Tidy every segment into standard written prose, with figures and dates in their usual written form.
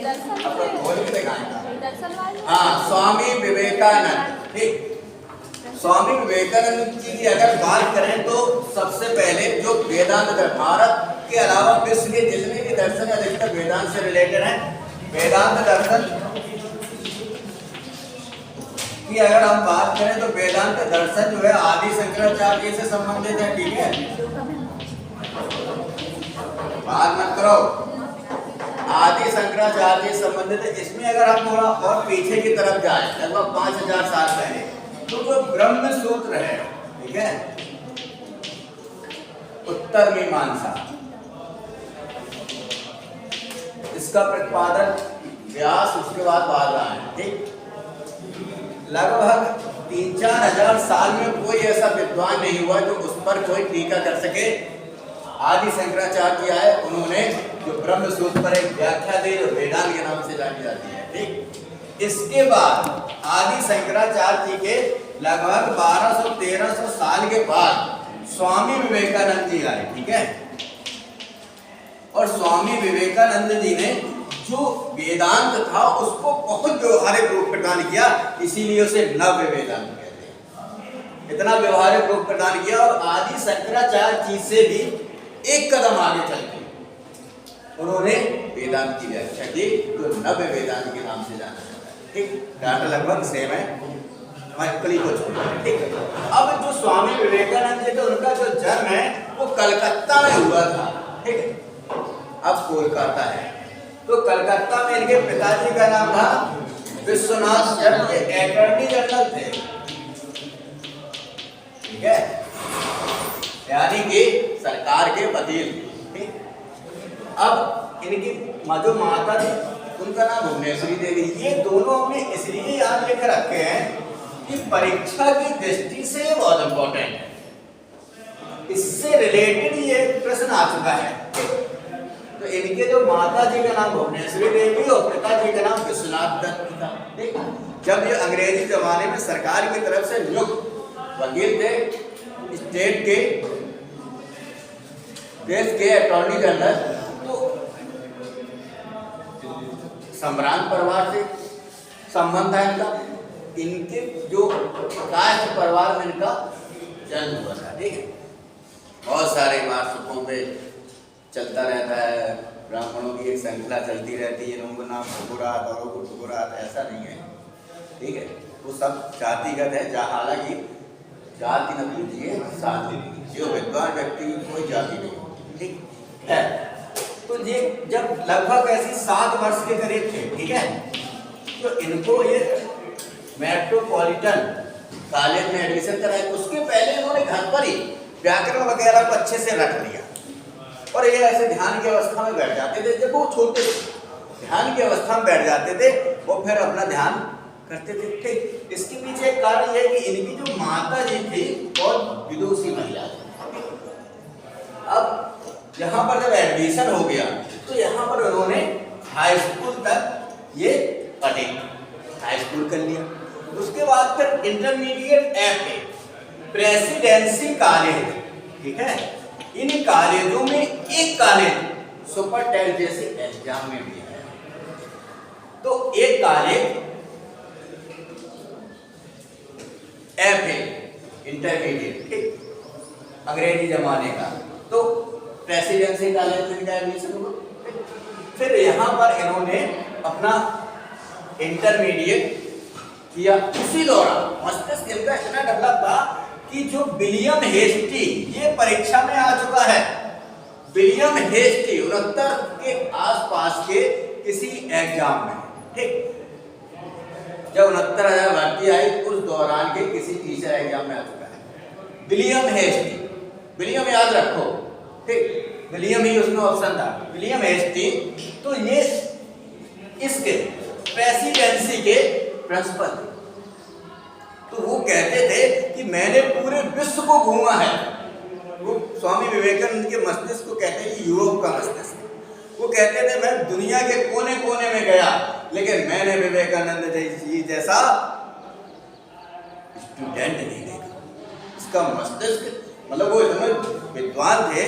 आपको खोल के दिखाएगा। हाँ, स्वामी विवेकानंद। ठीक, स्वामी विवेकानंद जी की अगर बात करें तो सबसे पहले जो वेदांत भारत के अलावा विश्व के जितने भी दर्शन अधिकतर वेदांत से रिलेटेड हैं, वेदांत दर्शन की अगर हम बात करें तो वेदांत दर्शन जो है आदि शंकराचार्य से संबंधित है। ठीक है, बात मत करो, आदि शंकराचार्य से संबंधित है। इसमें अगर हम थोड़ा और पीछे की तरफ जाए लगभग 5000 साल पहले तो जो ब्रह्म सूत्र है, ठीक है, उत्तर मीमांसा, इसका प्रतिपादन व्यास उसके बाद बादरा है। ठीक, लगभग 3-4 हजार साल में कोई ऐसा विद्वान नहीं हुआ जो उस पर कोई टीका कर सके। आदि शंकराचार्य आए, उन्होंने जो ब्रह्म सूत्र पर एक व्याख्या दी जो वेदांत के नाम से जानी जाती है। ठीक, इसके बाद आदि शंकराचार्य जी के लगभग 1200-1300 साल के बाद स्वामी विवेकानंद जी आए। ठीक है, और स्वामी विवेकानंद जी ने जो वेदांत था उसको बहुत व्यवहारिक रूप प्रदान किया, इसीलिए उसे नव्य वेदांत कहते हैं। इतना व्यवहारिक रूप प्रदान किया और आदि शंकराचार्य जी से भी एक कदम आगे चल के उन्होंने वेदांत की व्याख्या की जो नव्य वेदांत के नाम से जाना जाता है। ठीक, डाटा लगभग सेम है, हमारे को छोड़। ठीक, अब जो स्वामी विवेकानंद जी थे उनका जो जन्म है वो कलकत्ता में हुआ था। ठीक है, अब कोलकाता है, तो कलकत्ता में इनके पिताजी का नाम था विश्वनाथ, जब ये अटॉर्नी जनरल थे। ठीक है, यानी कि सरकार के वकील। ठीक, अब इनकी जो माता थी उनका नाम भुवनेश्वरी देवी। ये दोनों अपने इसलिए याद लेकर रखे हैं कि परीक्षा की दृष्टि से ये बहुत इंपॉर्टेंट है, इससे रिलेटेड ये प्रश्न आ चुका है। तो इनके जो माता जी का नाम भुवनेश्वरी देवी और पिताजी का नाम विश्वनाथ दत्त था। ठीक, जब ये अंग्रेजी जमाने में सरकार की तरफ से नियुक्त वकील थे, स्टेट के देश के अटॉर्नी जनरल, तो सम्राट परिवार से संबंध है इनका। इनके जो कास्ट परिवार में इनका जन्म हुआ था। ठीक है, बहुत सारे वास्तुओं पे चलता रहता है, ब्राह्मणों की एक श्रृंखला चलती रहती है, इनका नाम ठकुरात और वो ठकुरात, ऐसा नहीं है। ठीक है, वो सब जातिगत है, जहाँ हालांकि जाति न लीजिए साथ लीजिए, जो विद्वान व्यक्ति की कोई जाति नहीं होती। ठीक है, तो ये जब लगभग ऐसी 7 वर्ष के करीब थे, ठीक है, तो इनको ये मेट्रोपॉलिटन कॉलेज में एडमिशन कराया। उसके पहले इन्होंने घर पर ही व्याकरण वगैरह को अच्छे से रख लिया और ये ऐसे ध्यान की अवस्था में बैठ जाते थे। जब वो छोटे ध्यान की अवस्था में बैठ जाते थे वो फिर अपना ध्यान करते थे। ठीक, इसके पीछे एक कारण यह है कि इनकी जो माता जी थी और विदुषी महिला थी। अब यहाँ पर जब एडमिशन हो गया तो यहाँ पर उन्होंने हाई स्कूल तक ये पढ़े, हाई स्कूल कर लिया। उसके बाद फिर इंटरमीडिएट एफए प्रेसिडेंसी कॉलेज, ठीक है, इन कॉलेजों में एक कॉलेज सुपर टेट जैसे एग्जाम में भी है। तो एक कॉलेज एफए इंटरमीडिएट, ठीक, अंग्रेजी जमाने का, तो प्रेसिडेंसी कॉलेज में इनका एडमिशन हुआ। फिर यहाँ पर इन्होंने अपना इंटरमीडिएट किया। इसी दौरान मस्तिष्क इनका इतना डेवलप था कि जो विलियम हेस्टी, ये परीक्षा में आ चुका है, विलियम हेस्टी 69 के आसपास के किसी एग्जाम में, ठीक, जब 69,000 भर्ती आई उस दौरान के किसी टीचर एग्जाम में आ चुका है विलियम हेस्टी। विलियम याद रखो, ठीक, विलियम ही उसमें ऑप्शन था, विलियम हेस्टी। तो ये इसके प्रेसिडेंसी के प्रिंसिपल थे। तो वो कहते थे कि मैंने पूरे विश्व को घूमा है। वो स्वामी विवेकानंद के मस्तिष्क को कहते हैं कि यूरोप का मस्तिष्क। वो कहते थे मैं दुनिया के कोने कोने में गया लेकिन मैंने विवेकानंद जी जैसा स्टूडेंट नहीं देखा। इसका मस्तिष्क मतलब वो इतने विद्वान थे,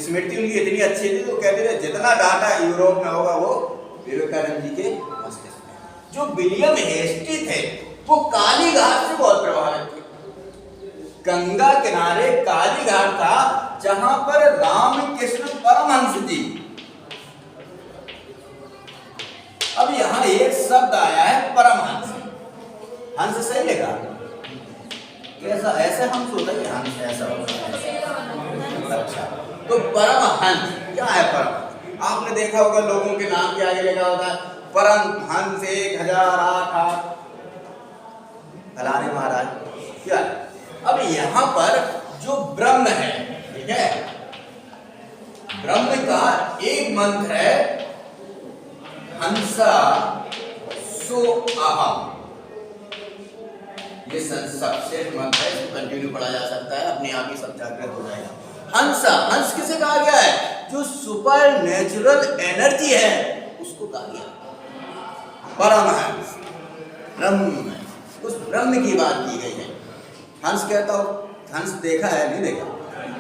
स्मृति उनकी इतनी अच्छी थी, तो कहते थे जितना डाटा यूरोप में होगा वो विवेकानंद जी के मस्तिष्क में। जो विलियम हेस्टी थे वो काली घाट से बहुत प्रभावित थे। गंगा किनारे काली घाट था जहां पर रामकृष्ण परमहंस जी, अब यहां एक शब्द आया है परमहंस, हंस सही लगा कैसा, ऐसे हम सोचते हैं हंस ऐसा होता है। अच्छा, तो परमहंस क्या है? परम आपने देखा होगा लोगों के नाम के आगे लिखा होता है परमहंस 1008 फलाने महाराज, क्या? अब यहां पर जो ब्रह्म है, ठीक है, ब्रह्म का एक मंत्र है हंसा सो अहम, ये सबसे मंत्र है, कंटिन्यू पढ़ा जा सकता है, अपने आप ही सब जागृत हो जाएगा। हंसा, हंस किसे कहा गया है? जो सुपर नेचुरल एनर्जी है उसको कहा गया परमहंस, ब्रह्म, उस ब्रह्म की बात की गई है। हंस कहता हो, हंस देखा है नहीं देखा?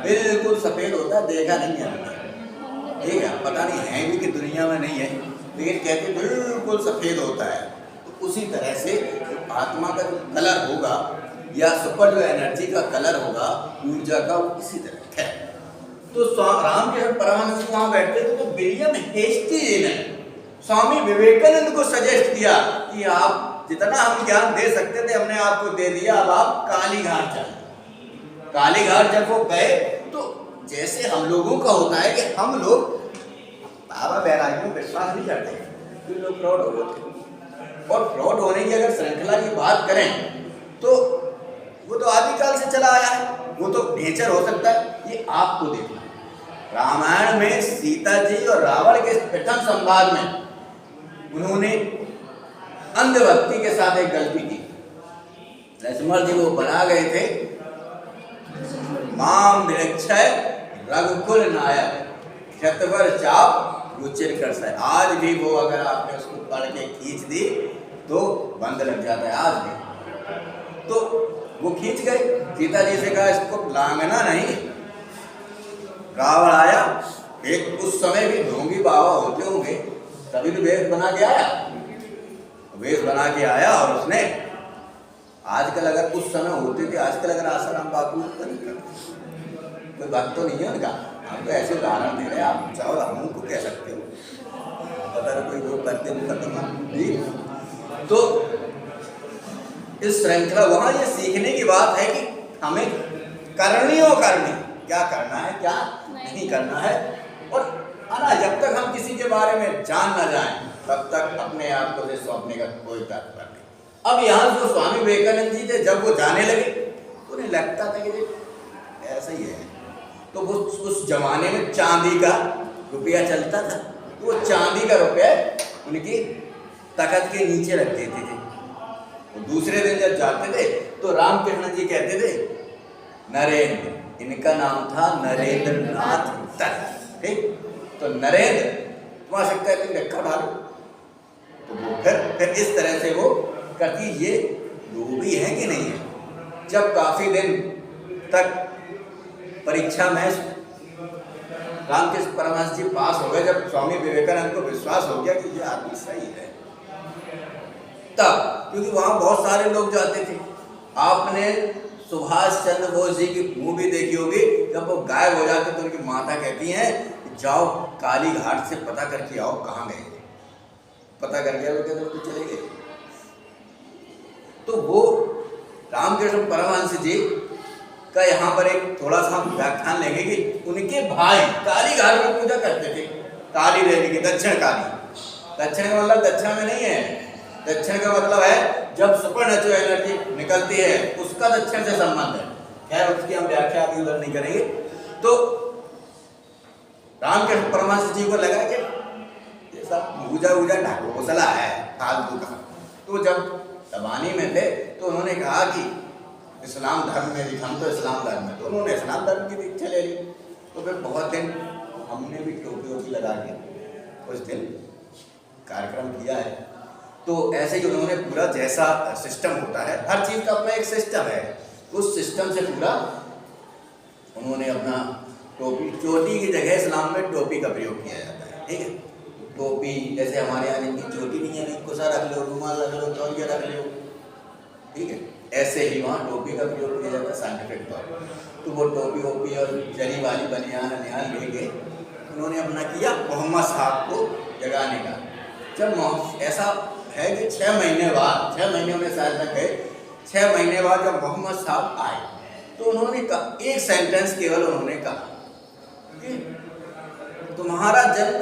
बिल्कुल सफेद होता है, देखा नहीं है, ठीक है, पता नहीं है भी कि दुनिया में नहीं है, लेकिन कहते बिल्कुल सफेद होता है। तो उसी तरह से आत्मा का जो कलर होगा या सुपर जो एनर्जी का कलर होगा, ऊर्जा का, इसी तरह है। तो रामकृष्ण परमहंस वहां बैठते थे, तो विलियम हेस्टी ने स्वामी विवेकानंद को सजेस्ट किया कि आप जितना हम ज्ञान दे सकते थे हमने आपको दे दिया, अब आप काली घाट चले। काली घाट जब वो गए तो जैसे हम लोगों का होता है कि हम लोग बाबा बैरागी में विश्वास नहीं करते, फिर लोग फ्रॉड हो गए। और फ्रॉड होने की अगर श्रृंखला की बात करें तो वो तो आदिकाल से चला आया है, वो तो नेचर हो सकता है। ये आपको देखना है, रामायण में सीता जी और रावण के प्रथम संवाद में उन्होंने अंधभक्ति के साथ एक गलती की। लक्ष्मण जी वो बना गए थे माम निरक्षय रघुकुल नायक क्षत्रवर चाप रुचिर कर सै। आज भी वो अगर आपने उसको पढ़ के खींच दी तो बंद लग जाता है आज भी। तो वो खींच गए, सीता जी से कहा इसको लांगना नहीं। रावण आया, एक उस समय भी ढोंगी बाबा होते होंगे तभी तो वेश बना के आया, वेश बना के आया और उसने, आजकल अगर उस समय होते थे, आजकल अगर आसाराम बापू तो नहीं करते, कोई बात तो नहीं है उनका, हम तो ऐसे उदाहरण दे रहे हैं, आप चाहो हम उनको कह सकते हो, अगर कोई वो करते मुकदमा। तो इस श्रृंखला वहां ये सीखने की बात है कि हमें करनी क्या करना है क्या नहीं करना है। और ना जब तक हम किसी के बारे में जान ना जाएं तब तक अपने आप को सौंपने का कोई तात्पर्य नहीं। अब यहाँ जो स्वामी विवेकानंद जी थे, जब वो जाने लगे तो उन्हें लगता था कि ऐसा ही है। तो वो उस जमाने में चांदी का रुपया चलता था, तो वो चांदी का रुपया उनकी तख्त के नीचे रख देते थे। तो दूसरे दिन जब जाते थे तो रामकृष्ण जी कहते थे नरेंद्र, इनका नाम था नरेंद्र नाथ दत्त, ठीक? तो नरेंद्र तुम आ सकता है, तुम रखा डालो। तो वो फिर इस तरह से वो करती, ये लोभी है कि नहीं है। जब काफी दिन तक परीक्षा में रामकृष्ण परमहंस जी पास हो गए, जब स्वामी विवेकानंद को विश्वास हो गया कि ये आदमी सही है, तब क्योंकि वहां बहुत सारे लोग जाते थे। आपने सुभाष चंद्र बोस जी की मूवी देखी होगी, जब वो गायब हो जाते तो उनकी माता कहती हैं जाओ काली घाट से पता करके आओ कहाँ गए। पता करके आओ, कहते तो चले गए। तो वो रामकृष्ण परमहंस जी का यहाँ पर एक थोड़ा सा व्याख्यान लेंगे कि उनके भाई काली घाट में पूजा करते थे, काली देवी की, दक्षिण काली। दक्षिण का मतलब दक्षिण में नहीं है, दक्षिण का मतलब है जब सुपर नेचुरल एनर्जी निकलती है उसका दक्षिण से संबंध है। खैर उसकी हम व्याख्या अभी उधर नहीं करेंगे। तो रामकृष्ण परमहंस जी को लगा कि ये सब पूजा ढाकोसला है फालतू का। तो जब दबानी में थे तो उन्होंने कहा कि इस्लाम धर्म में, हम तो इस्लाम धर्म में, तो उन्होंने इस्लाम धर्म की दीक्षा ले ली। तो फिर बहुत दिन हमने भी टोपी लगा के कुछ दिन कार्यक्रम किया है। तो ऐसे ही उन्होंने पूरा जैसा सिस्टम होता है, हर चीज़ का अपना एक सिस्टम है, उस सिस्टम से पूरा उन्होंने अपना टोपी, चोटी की जगह इस्लाम में टोपी का प्रयोग किया जाता है, ठीक है। टोपी, जैसे हमारे यहाँ जिनकी चोटी नहीं है, नहीं कुसा रख लो, रुमाल रख लो, तौलिया रख लो, ठीक है, ऐसे ही वहाँ टोपी का प्रयोग किया जाता है साइंटिफिक तौर पर। तो वो टोपी वोपी और जरी वाली बनियान अनियान लेके उन्होंने अपना किया मोहम्मद साहब को जगाने का। जब ऐसा है कि 6 महीने बाद, 6 महीने में शायद तक गए, 6 महीने बाद जब मोहम्मद साहब आए तो उन्होंने कहा, एक सेंटेंस केवल उन्होंने कहा कि तुम्हारा जन्म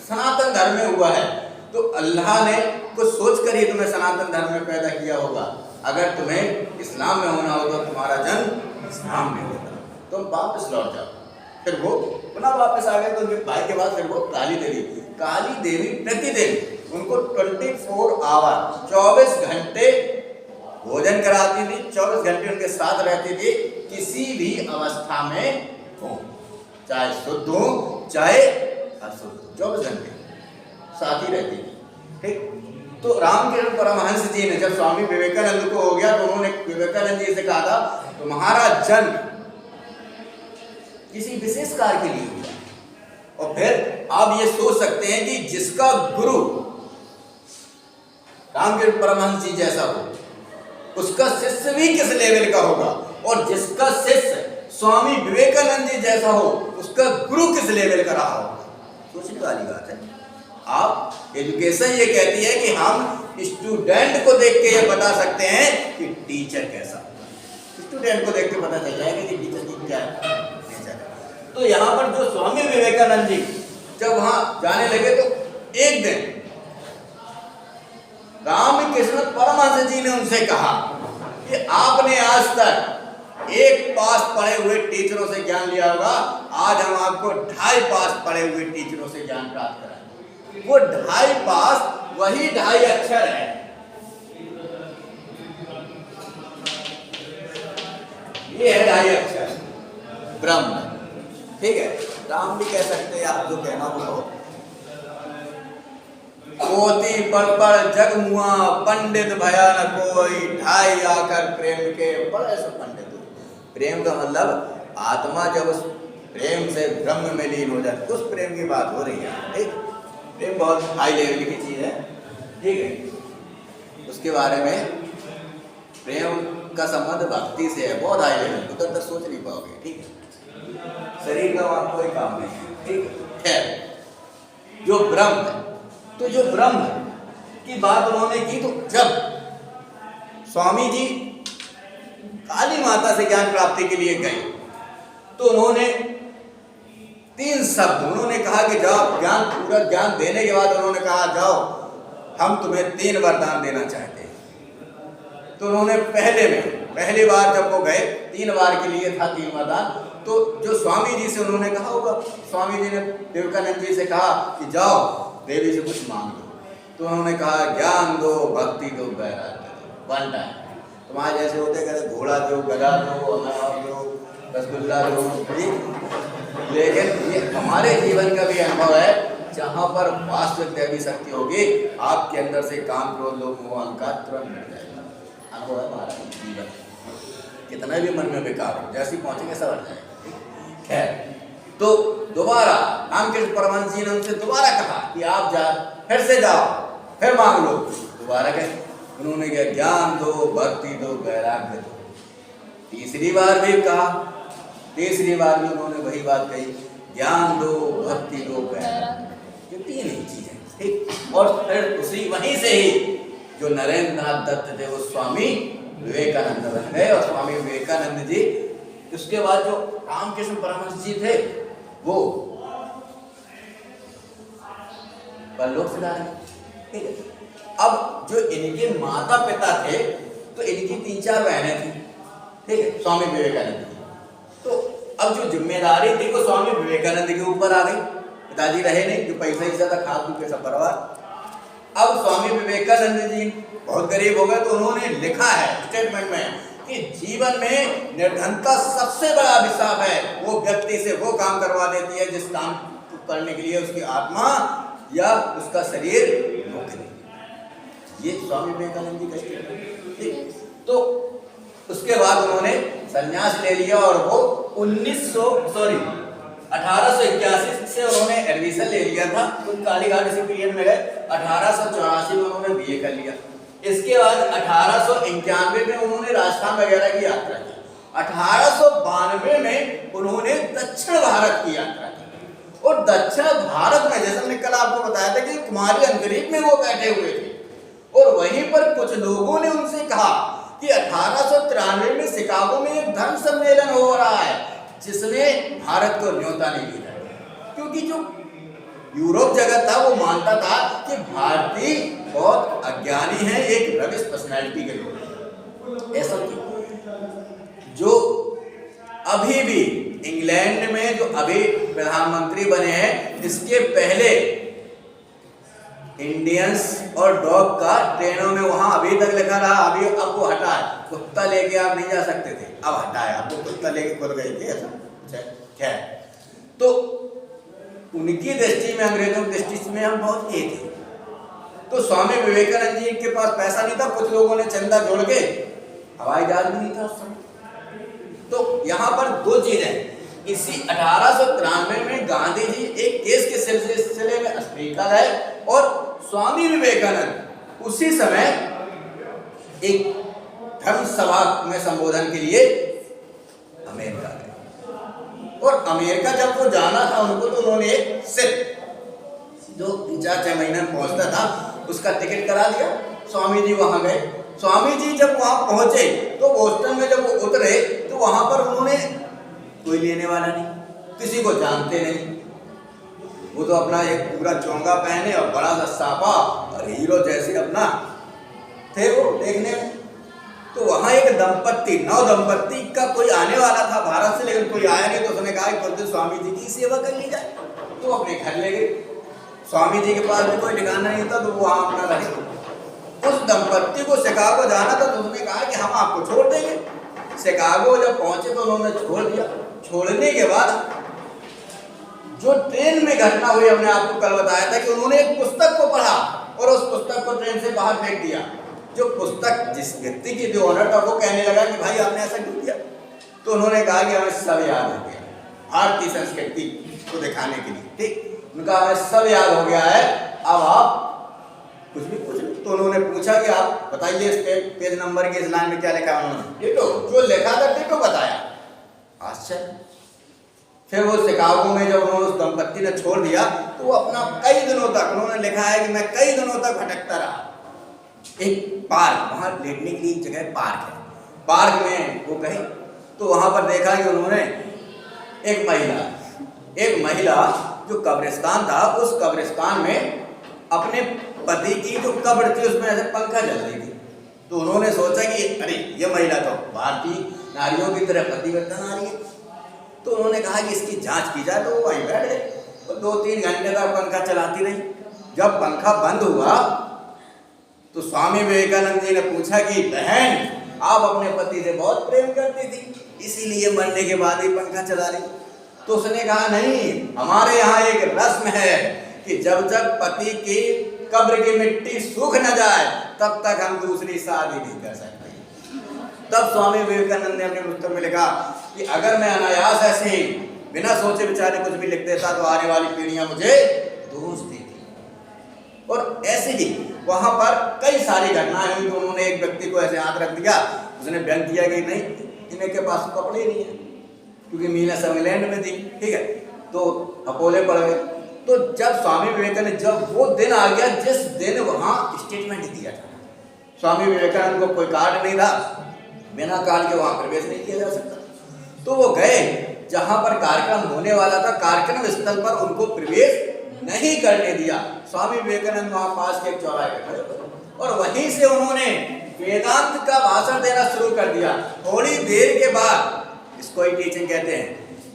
सनातन धर्म में हुआ है, तो अल्लाह ने कुछ सोच कर ही तुम्हें सनातन धर्म में पैदा किया होगा। अगर तुम्हें इस्लाम में होना हो तो तुम्हारा जन्म इस्लाम में होगा, तुम वापस लौट जाओ। फिर वो पुनः वापस आ गए। तो उनके भाई के बाद फिर वो काली देवी प्रतिदिन उनको 24 आवर 24 घंटे भोजन कराती थी, 24 घंटे उनके साथ रहती थी, किसी भी अवस्था में हो, चाहे शुद्ध हो चाहे अशुद्ध, 24 घंटे साथ ही रहती थी, ठीक। तो रामकृष्ण परमहंस जी ने जब स्वामी विवेकानंद को हो गया तो उन्होंने विवेकानंद जी से कहा था तुम्हारा जन्म किसी विशेष कार्य के लिए हुआ। और फिर आप ये सोच सकते हैं कि जिसका गुरु रामकृष्ण परमहंस जी जैसा हो, उसका शिष्य भी किस लेवल का होगा, और जिसका शिष्य स्वामी विवेकानंद जी जैसा हो, उसका गुरु किस लेवल का रहा होगा। सोचने वाली बात है। आप एजुकेशन ये कहती है कि हम स्टूडेंट को देख के ये बता सकते हैं कि टीचर कैसा, स्टूडेंट को देख के पता चल जाएगा कि टीचर की क्या नेचर है। तो यहाँ पर जो स्वामी विवेकानंद जी जब वहां जाने लगे तो एक दिन रामकृष्ण परमहंस जी ने उनसे कहा कि आपने आज तक एक पास पढ़े हुए टीचरों से ज्ञान लिया होगा, आज हम आपको 2.5 पास पढ़े हुए टीचरों से ज्ञान प्राप्त कराएंगे। वो 2.5 पास वही 2.5 अक्षर है, ये है 2.5 अक्षर ब्रह्म, ठीक है। राम भी कह सकते हैं, आप जो कहना वो हो। पोती पढ़ जग मुआ पंडित भया न कोई, 2.5 आकर प्रेम के बड़े से पंडित। प्रेम का मतलब आत्मा जब उस प्रेम से ब्रह्म में लीन हो जाए, उस प्रेम की बात हो रही है, ठीक। प्रेम बहुत हाई लेवल की चीज है, ठीक है। उसके बारे में प्रेम का संबंध भक्ति से है, बहुत हाई लेवल, उधर तक सोच नहीं पाओगे, ठीक है। शरीर का वहां कोई काम नहीं है, ठीक है। जो ब्रह्म है, तो जो ब्रह्म की बात उन्होंने की, तो जब स्वामी जी काली माता से ज्ञान प्राप्ति के लिए गए तो उन्होंने 3 शब्द उन्होंने कहा कि जाओ, ज्ञान पूरा ज्ञान देने के बाद उन्होंने कहा जाओ हम तुम्हें 3 वरदान देना चाहते हैं। तो उन्होंने पहली बार जब वो गए 3 बार के लिए था 3 वरदान। तो जो स्वामी जी से उन्होंने कहा होगा, स्वामी जी ने विवेकानंद जी से कहा कि जाओ देवी से कुछ मांग लो। तो उन्होंने कहा ज्ञान दो, भक्ति दो, वैराग्य दो, 1 टाइम। तुम्हारे जैसे होते कहते घोड़ा दो, गधा दो, अनार दो, रसगुल्ला दो, लेकिन ये हमारे जीवन का भी अनुभव है, जहाँ पर वास्तविक दैवी शक्ति होगी, आपके अंदर से काम, क्रोध, लोभ, मोह, अहंकार तुरंत मिट जाएगा। अनुभव है हमारा जीवन, कितना भी मन में बेकार हो, जैसे पहुंचेंगे सब हट जाएगा। खैर, तो दोबारा रामकृष्ण परमहंस जी ने उनसे दोबारा कहा कि आप फिर से जाओ, फिर मांग लो। दोबारा कहे, उन्होंने कहा ज्ञान दो, भक्ति दो, वैराग्य दो। तीसरी बार भी कहा, तीसरी बार भी उन्होंने वही बात कही, ज्ञान दो, भक्ति दो, वैराग्य। ये 3 ही चीजें, ठीक। और फिर वहीं से ही जो नरेंद्र नाथ दत्त थे वो स्वामी विवेकानंद बन गए। और स्वामी विवेकानंद जी, उसके बाद जो रामकृष्ण परमहंस जी थे वो परलोक से डाले, ठीक है। अब जो इनके माता पिता थे, तो इनकी 3-4 बहनें थी, ठीक है, स्वामी विवेकानंद की। तो अब जो जिम्मेदारी थी वो स्वामी विवेकानंद के ऊपर आ गई। पिताजी रहे नहीं, जो पैसा ही ज्यादा खा पी के सब परिवार। अब स्वामी विवेकानंद जी बहुत गरीब हो गए, तो उन्होंने लिखा है स्टेटमेंट में कि जीवन में निर्धनता सबसे बड़ा अभिशाप है। वो व्यक्ति से वो काम करवा देती है जिस काम करने के लिए उसकी आत्मा या उसका शरीर योग्य नहीं। ये स्वामी विवेकानंद जी का स्टेटमेंट, ठीक। तो उसके बाद उन्होंने संन्यास ले लिया और वो 1881 से उन्होंने एडमिशन ले लिया था, कुछ कालीघाट इसी पीरियड में गए। 1884 में उन्होंने बीए कर लिया। इसके बाद 1891 में उन्होंने राजस्थान वगैरह की यात्रा की। 1892 में उन्होंने दक्षिण भारत की यात्रा की और दक्षिण भारत में, जैसे मैंने कल आपको बताया था कि कुमारी अंतरिक्ष में वो बैठे हुए थे और वहीं पर कुछ लोगों ने उनसे कहा कि 1893 में शिकागो में एक धर्म सम्मेलन हो रहा है जिसमें भारत को न्योता नहीं दी जाएगी, क्योंकि जो यूरोप जगत था वो मानता था कि भारतीय बहुत अज्ञानी है, एक रबिश पर्सनैलिटी के लोग। ऐसा क्यों? जो अभी भी इंग्लैंड में जो अभी प्रधानमंत्री बने हैं, इसके पहले इंडियंस और डॉग का ट्रेनों में वहां अभी तक लिखा रहा, अभी अब वो हटा है। कुत्ता लेके आप नहीं जा सकते थे, अब हटाया, आपको कुत्ता लेके खुद गए थे ऐसा। खैर, तो उनकी दृष्टि में, अंग्रेजों की दृष्टि में हम बहुत ये थे। तो स्वामी विवेकानंद जी के पास पैसा नहीं था, कुछ लोगों ने चंदा जोड़ के, हवाई जहाज भी नहीं था उस समय। तो यहाँ पर दो चीजें, इसी 1893 में गांधी जी एक केस के सिलसिले में अफ्रीका गए और स्वामी विवेकानंद उसी समय एक धर्म सभा में संबोधन के लिए अमेरिका गए। और अमेरिका जब वो जाना था उनको, तो उन्होंने सिर्फ जो 4-6 महीने में पहुंचता था उसका टिकट करा दिया। स्वामी जी वहां गए। स्वामी जी जब वहां पहुंचे तो बोस्टन में जब वो उतरे तो वहां पर उन्होंने, कोई लेने वाला नहीं, किसी को जानते नहीं, वो तो अपना एक पूरा चोंगा पहने और बड़ा सा साफा और हीरो जैसे अपना थे वो देखने में। तो वहां एक दंपत्ति, नव दंपत्ति का कोई आने वाला था भारत से, लेकिन कोई आया नहीं। तो उसने कहा कि कुछ दिन स्वामी जी की सेवा कर ली जाए, तो अपने घर ले गए। स्वामी जी के पास भी कोई ठिकाना नहीं था, तो वो वहां अपना रहे। उस दंपत्ति को शिकागो जाना था, तो उसने कहा कि हम आपको छोड़ देंगे। शिकागो जब पहुंचे तो उन्होंने छोड़ दिया। छोड़ने के बाद जो ट्रेन में घटना हुई, हमने आपको कल बताया था कि उन्होंने एक पुस्तक को पढ़ा और उस पुस्तक को ट्रेन से बाहर फेंक दिया। जो पुस्तक जिस व्यक्ति की जो ओनर था वो कहने लगा कि भाई आपने ऐसा क्यों किया? तो उन्होंने कहा कि हमें सब याद हो गया, भारतीय संस्कृति को दिखाने के लिए। ठीक, उनका हमें सब याद हो गया है, अब आप कुछ भी पूछ। तो उन्होंने पूछा कि आप बताइए इस पेज नंबर के इस लाइन में क्या लिखा है। उन्होंने डेटो, जो लिखा था डेटो बताया। आश्चर्य। फिर वो शिकागो में जब उन्होंने उस दंपत्ति ने छोड़ दिया तो वो अपना कई दिनों तक, उन्होंने लिखा है कि मैं कई दिनों तक भटकता रहा। एक पार्क, वहां लेटने के लिए एक जगह पार्क है, पार्क में वो गए तो वहां पर देखा कि उन्होंने एक महिला जो कब्रिस्तान था, उस कब्रिस्तान में अपने पति की जो कब्र थी उसमें ऐसे पंखा जल रही थी। तो उन्होंने सोचा कि अरे ये महिला तो भारतीय नारियों की तरह पतिव्रता नारी है। तो उन्होंने कहा कि इसकी जांच की जाए। तो वो वहीं बैठ गए और 2-3 घंटे तक पंखा चलाती रही। जब पंखा बंद हुआ तो स्वामी विवेकानंद जी ने पूछा कि बहन, आप अपने पति से बहुत प्रेम करती थी, इसीलिए मरने के बाद ही पंखा चला रही। तो उसने कहा नहीं, हमारे यहाँ एक रस्म है कि जब तक पति की कब्र की मिट्टी सूख न जाए तब तक हम दूसरी शादी नहीं कर सकते। तब स्वामी विवेकानंद ने अपने पुस्तक में लिखा कि अगर मैं अनायास ऐसे ही बिना सोचे विचारे कुछ भी लिख देता तो आने वाली पीढ़ियां मुझे दोष देती। और ऐसे ही वहां पर कई सारी घटनाएं हुई। तो उन्होंने एक व्यक्ति को ऐसे हाथ रख दिया, उसने व्यंग किया कि नहीं, इनके पास कपड़े नहीं है, क्योंकि मीना सब इंग्लैंड में थी। ठीक है, तो अपोले पड़ गए। तो जब स्वामी विवेकानंद, जब वो दिन आ गया जिस दिन वहां स्टेटमेंट दिया था, स्वामी विवेकानंद को कोई कार्ड नहीं था, बिना कार्ड के वहां प्रवेश नहीं किया जा सकता। तो वो गए जहां पर कार्यक्रम होने वाला था, कार्यक्रम स्थल पर उनको प्रवेश नहीं करने दिया। स्वामी विवेकानंद वहां पास के एक चौराहे पे खड़े और वहीं से उन्होंने वेदांत का भाषण देना शुरू कर दिया। थोड़ी देर के बाद, इसको ही टीचिंग कहते हैं,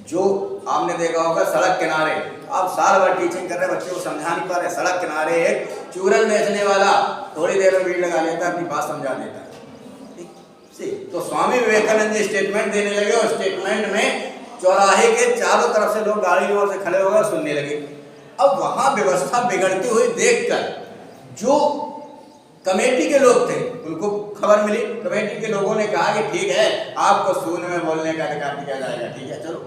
जो आपने देखा होगा सड़क किनारे, आप साल भर टीचिंग कर रहे बच्चे को समझा नहीं पा रहे, सड़क किनारे एक चूरन बेचने वाला थोड़ी देर में भीड़ लगा लेता, अपनी बात समझा देता। तो स्वामी विवेकानंद जी स्टेटमेंट देने लगे और स्टेटमेंट में चौराहे के चारों तरफ से लोग गाड़ी ओर से खड़े हो गए, सुनने लगे। अब वहां व्यवस्था बिगड़ती हुई देखकर जो कमेटी के लोग थे उनको खबर मिली। कमेटी के लोगों ने कहा कि ठीक है, आपको शून्य में बोलने का अधिकार दिया जाएगा, ठीक है चलो।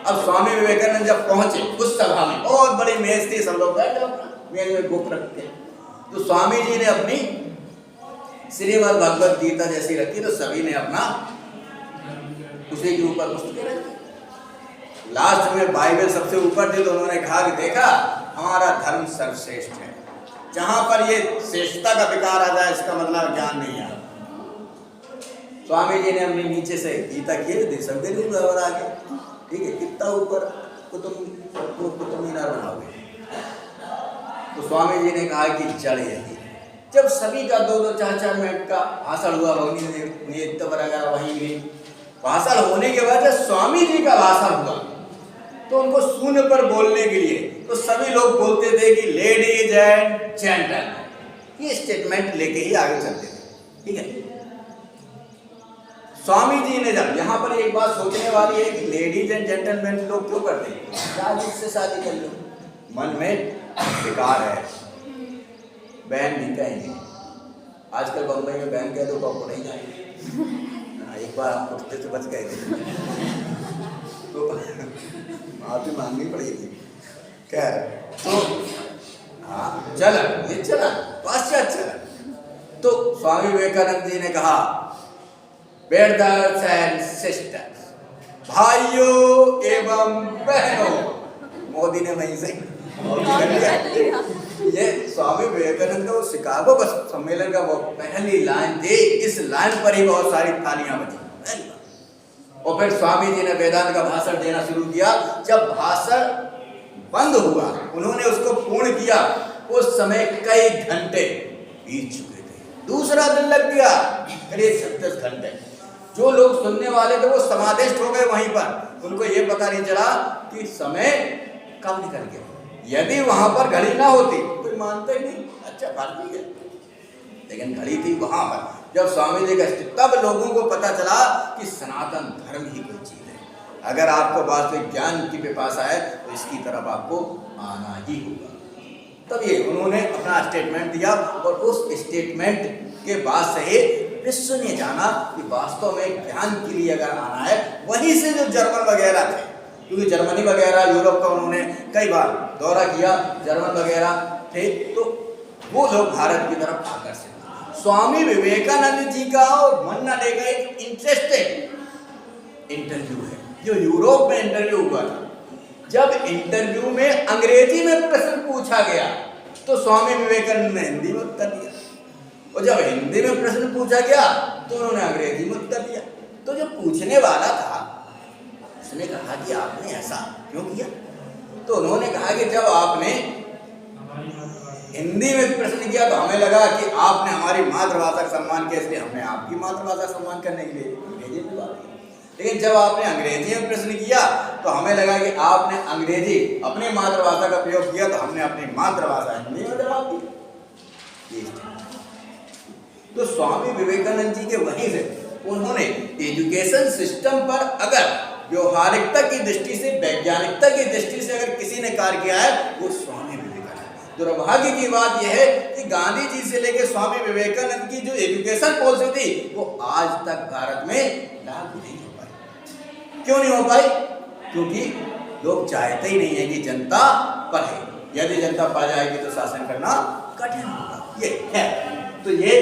अब स्वामी विवेकानंद जब पहुंचे उस सभा में, बहुत बड़ी मेज थी, सब लोग बैठे मेज में बुक रखते, तो स्वामी जी ने अपनी श्रीमद् भगवत गीता जैसी रखी, तो सभी ने अपना उसी के ऊपर पुस्तकें रखी। लास्ट में बाइबल सबसे ऊपर थी, तो उन्होंने कहा कि देखा हमारा धर्म सर्वश्रेष्ठ है। जहां पर ये श्रेष्ठता का विकार आ जाए इसका मतलब ज्ञान नहीं है। स्वामी जी ने अपने नीचे से गीता किए सबके लिए बराबर आ गए, ठीक है, कितना ऊपर कुतुब मीनार बनाओगे। तो स्वामी जी ने कहा कि जड़ यही, जब सभी का 2-2, 4-4 मिनट का भाषण हुआ, भगनी नृत्य वगैरह वहीं भी भाषण होने के बाद जब स्वामी जी का भाषण हुआ तो उनको शून्य पर बोलने के लिए तो सभी लोग बोलते थे कि लेडीज एंड जेंटलमैन, ये स्टेटमेंट लेके ही आगे चलते थे, ठीक है। स्वामी जी ने जब यहाँ पर एक बात सोचने वाली है कि लेडीज एंड जेंटलमैन लोग क्यों करते हैं, शादी से शादी कर लो, मन में विकार है, बहन नहीं कहेंगे। आजकल बम्बई में बहन कह दो तो नहीं जाएंगे। एक बार हम उठते तो बच गए थे तो माफी मांगनी पड़ी थी। खैर तो हाँ चला, ये चला पाश्चात्य चला। तो स्वामी विवेकानंद जी ने कहा ब्रदर्स एंड सिस्टर्स, भाइयों एवं बहनों, मोदी ने वहीं से ये स्वामी विवेकानंद का वो शिकागो का सम्मेलन का वो पहली लाइन थी, इस लाइन पर ही बहुत सारी तालियां बजी। और फिर स्वामी जी ने वेदांत का भाषण देना शुरू किया। जब भाषण बंद हुआ, उन्होंने उसको पूर्ण किया, उस समय कई घंटे बीत चुके थे, दूसरा दिन लग गया, करीब 36 घंटे। जो लोग सुनने वाले थे वो समाधिष्ठ हो गए वहीं पर, उनको ये पता नहीं चला कि समय कब निकल गया। यदि वहां पर घड़ी ना होती कोई मानता ही नहीं, अच्छा भारतीय है, लेकिन घड़ी थी वहां पर। जब स्वामी जी का तब लोगों को पता चला कि सनातन धर्म ही कोई चीज है। अगर आपको वास्तविक ज्ञान की पिपासा है तो इसकी तरफ आपको आना ही होगा। तब ये उन्होंने अपना स्टेटमेंट दिया और उस स्टेटमेंट के बाद से विश्व ने जाना कि वास्तव में ज्ञान के लिए अगर आना है, वहीं से जो जर्मन वगैरह थे, क्योंकि जर्मनी वगैरह यूरोप का उन्होंने कई बार दौरा किया, जर्मन वगैरह थे, तो वो लोग भारत की तरफ आकर्षित। स्वामी विवेकानंद जी का और मन्ना डे का एक इंटरेस्टिंग इंटरव्यू है जो यूरोप में इंटरव्यू हुआ था। जब इंटरव्यू में अंग्रेजी में प्रश्न पूछा गया तो स्वामी विवेकानंद ने हिंदी में उत्तर दिया, और जब हिंदी में प्रश्न पूछा गया तो उन्होंने अंग्रेजी में उत्तर दिया। तो जो पूछने वाला था उसने कहा कि आपने ऐसा क्यों किया? तो उन्होंने कहा कि जब आपने हिंदी में प्रश्न किया तो हमें लगा कि आपने हमारी मातृभाषा का सम्मान किया, इसलिए हमने आपकी मातृभाषा का सम्मान करने के लिए अंग्रेजी में जवाब दिया। लेकिन जब आपने अंग्रेजी में प्रश्न किया तो हमें लगा कि आपने अंग्रेजी अपनी मातृभाषा का प्रयोग किया, तो हमने अपनी मातृभाषा हिंदी में जवाब दिया। तो स्वामी विवेकानंद जी के वहीं से उन्होंने एजुकेशन सिस्टम पर अगर व्यवहारिकता की दृष्टि से, वैज्ञानिकता की दृष्टि से अगर किसी ने कार्य किया है वो स्वामी विवेकानंद। दुर्भाग्य की बात यह है कि गांधी जी से लेकर स्वामी विवेकानंद की जो एजुकेशन पॉलिसी थी वो आज तक भारत में लागू नहीं हो पाई। क्यों नहीं हो पाई? क्योंकि लोग चाहते ही नहीं है कि जनता पढ़े। यदि जनता पढ़ जाएगी तो शासन करना कठिन होगा। ये है, तो ये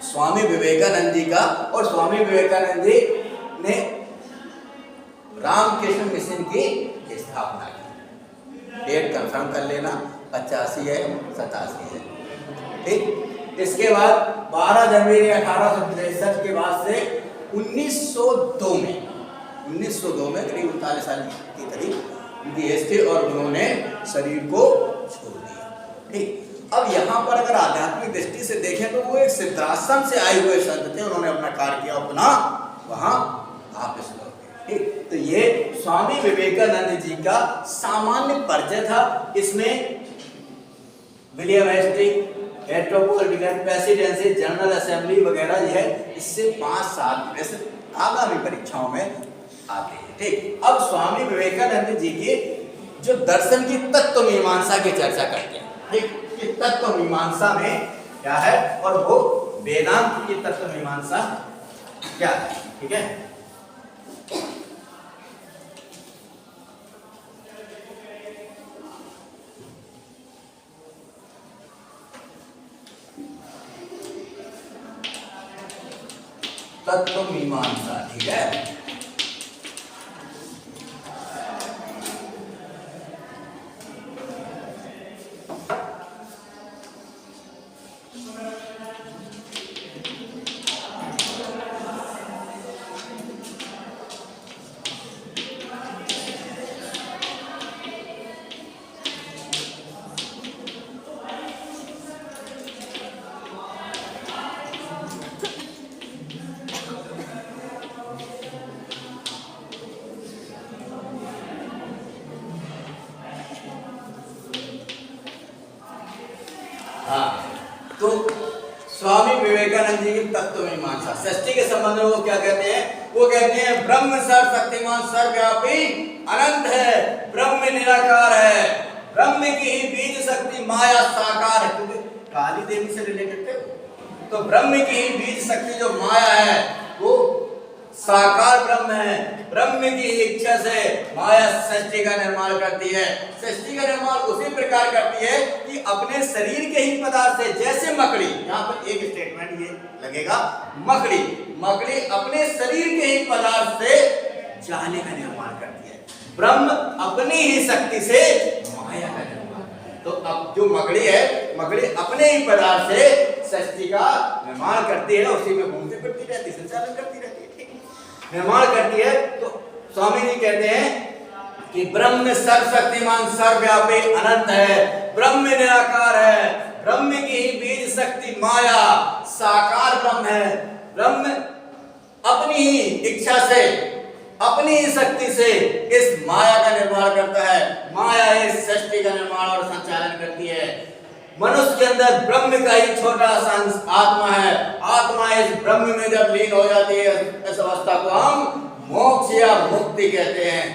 स्वामी विवेकानंद जी का, और स्वामी विवेकानंद जी ने रामकृष्ण मिशन की स्थापना की। डेट कंफर्म कर लेना, 85 है 87 है, ठीक। इसके बाद 12 जनवरी 1863 के बाद से 1902 में करीब 39 साल के करीब उनकी एज थी और उन्होंने शरीर को छोड़ दिया, ठीक। अब यहाँ पर अगर आध्यात्मिक दृष्टि से देखें तो वो एक सिद्धाश्रम से आए हुए संत थे, उन्होंने अपना कार्य किया, अपना वहां वापस लौट गए, ठीक। तो ये स्वामी विवेकानंद जी का सामान्य परिचय था। इसमें William Hastings, metropolitan presidency, general assembly वगैरह जो है, इससे 5-7 प्रश्न आगामी परीक्षाओं में आते हैं, ठीक। अब स्वामी विवेकानंद जी के जो दर्शन की तत्व मीमांसा की चर्चा करते हैं, ठीक। कि तत्व मीमांसा में क्या है और वो वेदांत की तत्व मीमांसा क्या है, ठीक है। तत्व मीमांसा। ठीक है, हाँ। तो स्वामी विवेकानंद जी की तत्व मीमांसा षष्ठी के संबंध में वो क्या कहते हैं? वो कहते हैं ब्रह्म सर्वशक्तिमान सर्वव्यापी अनंत है, ब्रह्म निराकार है, ब्रह्म की ही बीज शक्ति माया साकार है। क्योंकि काली देवी से रिलेटेड थे, तो ब्रह्म की ही बीज शक्ति जो माया है वो साकार ब्रह्म है। ब्रह्म की इच्छा से माया सृष्टि का निर्माण करती है। सृष्टि का निर्माण उसी प्रकार करती है कि अपने शरीर के ही पदार्थ से, जैसे मकड़ी, यहाँ पर एक स्टेटमेंट ये लगेगा, मकड़ी अपने शरीर के ही पदार्थ से जाले का निर्माण करती है। ब्रह्म अपनी ही शक्ति से माया का निर्माण। तो अब जो मकड़ी है, मकड़ी अपने ही पदार्थ से सृष्टि का निर्माण करती है, उसी में घूमती फिरती रहती है, संचालन करती रहती है, निर्माण करती है। तो स्वामी जी कहते हैं कि ब्रह्म सर्वशक्तिमान सर्वव्यापी अनंत है, ब्रह्म निराकार है, ब्रह्म की ही बीज शक्ति माया साकार ब्रह्म है। ब्रह्म अपनी ही इच्छा से, अपनी ही शक्ति से इस माया का निर्माण करता है। माया इस सृष्टि का निर्माण और संचालन करती है। मनुष्य के अंदर ब्रह्म का ही छोटा सा आत्मा है। आत्मा इस ब्रह्म में जब लीन हो जाती है, इस अवस्था को हम मोक्ष या मुक्ति कहते हैं।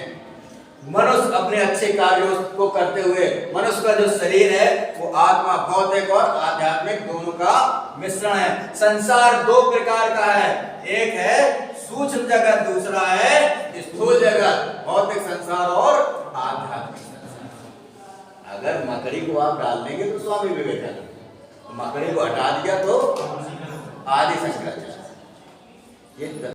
मनुष्य अपने अच्छे कार्यों को करते हुए, मनुष्य का जो शरीर है वो आत्मा, भौतिक और आध्यात्मिक दोनों का मिश्रण है। संसार दो प्रकार का है, एक है सूक्ष्म जगत, दूसरा है स्थूल जगत, भौतिक संसार और आध्यात्मिक संसार। अगर मकड़ी को आप डाल देंगे तो स्वामी विवेकानंद, मकड़ी को हटा दिया तो आदि शंकराचार्य। ये